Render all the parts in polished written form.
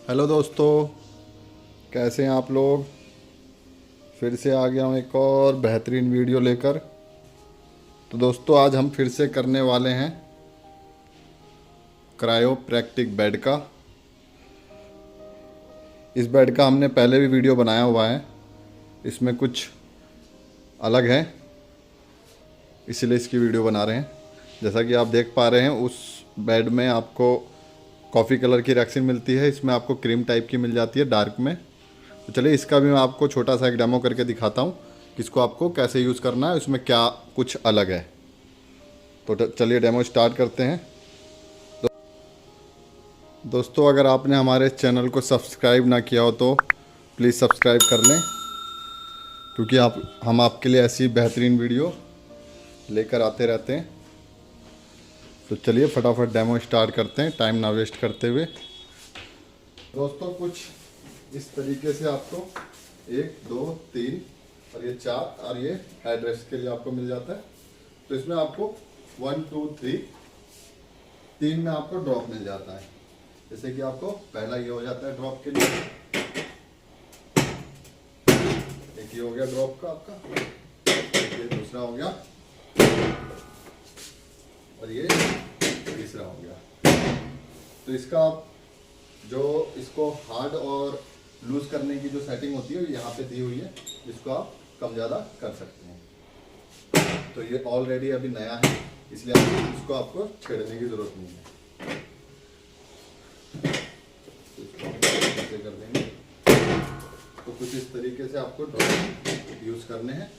Hello दोस्तों, कैसे हैं आप लोग। फिर से आ गया हूँ एक और बेहतरीन वीडियो लेकर। तो दोस्तों आज हम फिर से करने वाले हैं क्रायोप्रैक्टिक बेड का। इस बेड का हमने पहले भी वीडियो बनाया हुआ है, इसमें कुछ अलग है इसीलिए इसकी वीडियो बना रहे हैं। जैसा कि आप देख पा रहे हैं उस बेड में आपको कॉफ़ी कलर की रैक्सीन मिलती है, इसमें आपको क्रीम टाइप की मिल जाती है डार्क में। तो चलिए इसका भी मैं आपको छोटा सा एक डेमो करके दिखाता हूँ कि इसको आपको कैसे यूज़ करना है, उसमें क्या कुछ अलग है। तो चलिए डेमो स्टार्ट करते हैं। दोस्तों अगर आपने हमारे चैनल को सब्सक्राइब ना किया हो तो प्लीज़ सब्सक्राइब कर लें, क्योंकि हम आपके लिए ऐसी बेहतरीन वीडियो लेकर आते रहते हैं। तो चलिए फटाफट डेमो स्टार्ट करते हैं टाइम ना वेस्ट करते हुए। दोस्तों कुछ इस तरीके से आपको 1 2 3 और ये 4 और ये हेडरेस्ट के लिए आपको मिल जाता है। तो इसमें आपको 1 2 3 में आपको ड्रॉप मिल जाता है। जैसे कि आपको पहला ये हो जाता है ड्रॉप के लिए, एक ये हो गया ड्रॉप का आपका, ये दूसरा हो गया और ये तीसरा हो गया। तो इसका आप जो इसको हार्ड और लूज करने की जो सेटिंग होती है यहाँ पे दी हुई है, इसको आप कम ज़्यादा कर सकते हैं। तो ये ऑलरेडी अभी नया है इसलिए इसको आपको छेड़ने की ज़रूरत नहीं है। तो इसको हम ऐसे कर देंगे। तो कुछ इस तरीके से आपको ड्रॉप यूज़ करने हैं।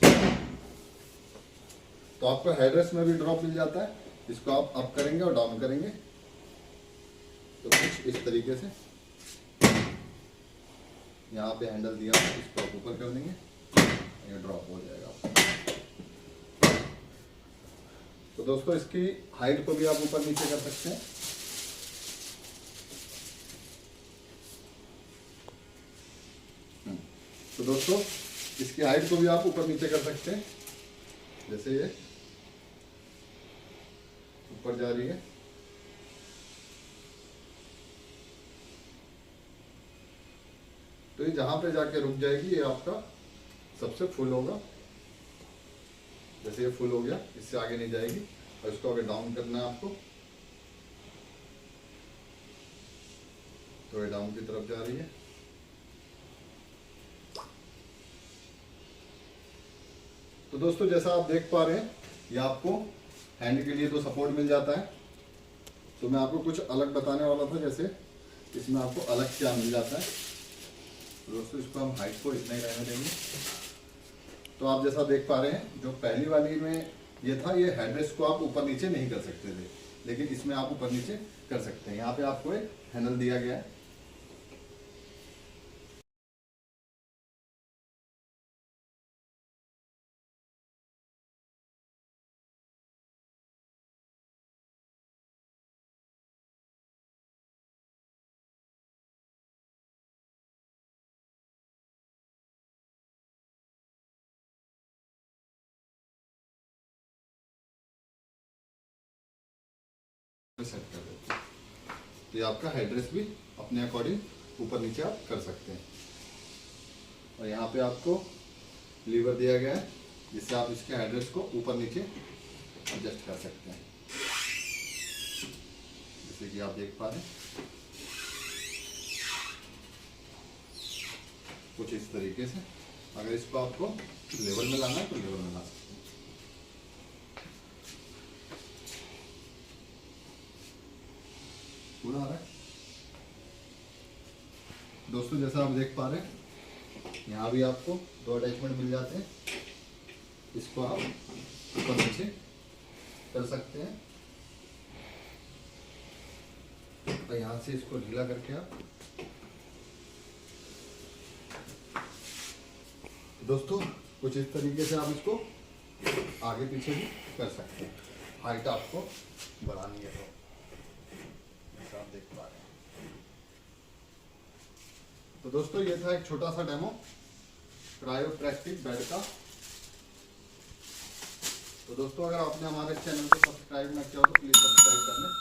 तो आपको हेडरेस्ट में भी ड्रॉप मिल जाता है, इसको आप अप करेंगे और डाउन करेंगे तो कुछ इस तरीके से यहाँ पे हैंडल दिया, इसको आप ऊपर कर देंगे, ये ड्रॉप हो जाएगा। तो दोस्तों इसकी हाइट को भी आप ऊपर नीचे कर सकते हैं। तो दोस्तों इसकी हाइट को भी आप ऊपर नीचे कर सकते हैं। जैसे ये ऊपर जा रही है तो ये जहां पे जाके रुक जाएगी, ये आपका सबसे फुल होगा। जैसे ये फुल हो गया, इससे आगे नहीं जाएगी। और इसको अगर डाउन करना है आपको तो ये डाउन की तरफ जा रही है। तो दोस्तों जैसा आप देख पा रहे हैं ये आपको हैंड के लिए तो सपोर्ट मिल जाता है। तो मैं आपको कुछ अलग बताने वाला था, जैसे इसमें आपको अलग क्या मिल जाता है। तो दोस्तों इसको हम हाइट को इतना ही रहने देंगे। तो आप जैसा देख पा रहे हैं जो पहली वाली में ये था, ये हेडरेस्ट को आप ऊपर नीचे नहीं कर सकते थे, लेकिन इसमें आप ऊपर नीचे कर सकते हैं। यहाँ पे आपको एक हैंडल दिया गया है। सेट कर देते हैं तो ये आपका हेडरेस्ट भी अपने अकॉर्डिंग ऊपर नीचे आप कर सकते हैं। और यहाँ पे आपको लीवर दिया गया है जिससे आप इसके हेडरेस्ट को ऊपर नीचे एडजस्ट कर सकते हैं। जैसे कि आप देख पा रहे हैं कुछ इस तरीके से। अगर इसको आपको लेवल में लाना है तो लेवल में ला सकते हैं। पूरा आ रहा है। दोस्तों जैसा आप देख पा रहे हैं यहाँ भी आपको 2 अटैचमेंट मिल जाते हैं। इसको आप ऊपर नीचे कर सकते हैं। तो यहाँ से इसको ढीला करके आप दोस्तों कुछ इस तरीके से आप इसको आगे पीछे भी कर सकते हैं। हाइट आपको बढ़ानी है तो आप देख पा रहे हैं। तो दोस्तों ये था एक छोटा सा डेमो क्रायोप्रैक्टिक बेड का। तो दोस्तों अगर आपने हमारे चैनल को सब्सक्राइब ना किया हो तो प्लीज़ सब्सक्राइब कर लें,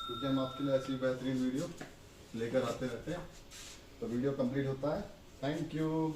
क्योंकि हम आपके लिए ऐसी बेहतरीन वीडियो लेकर आते रहते हैं। तो वीडियो कंप्लीट होता है। Thank you.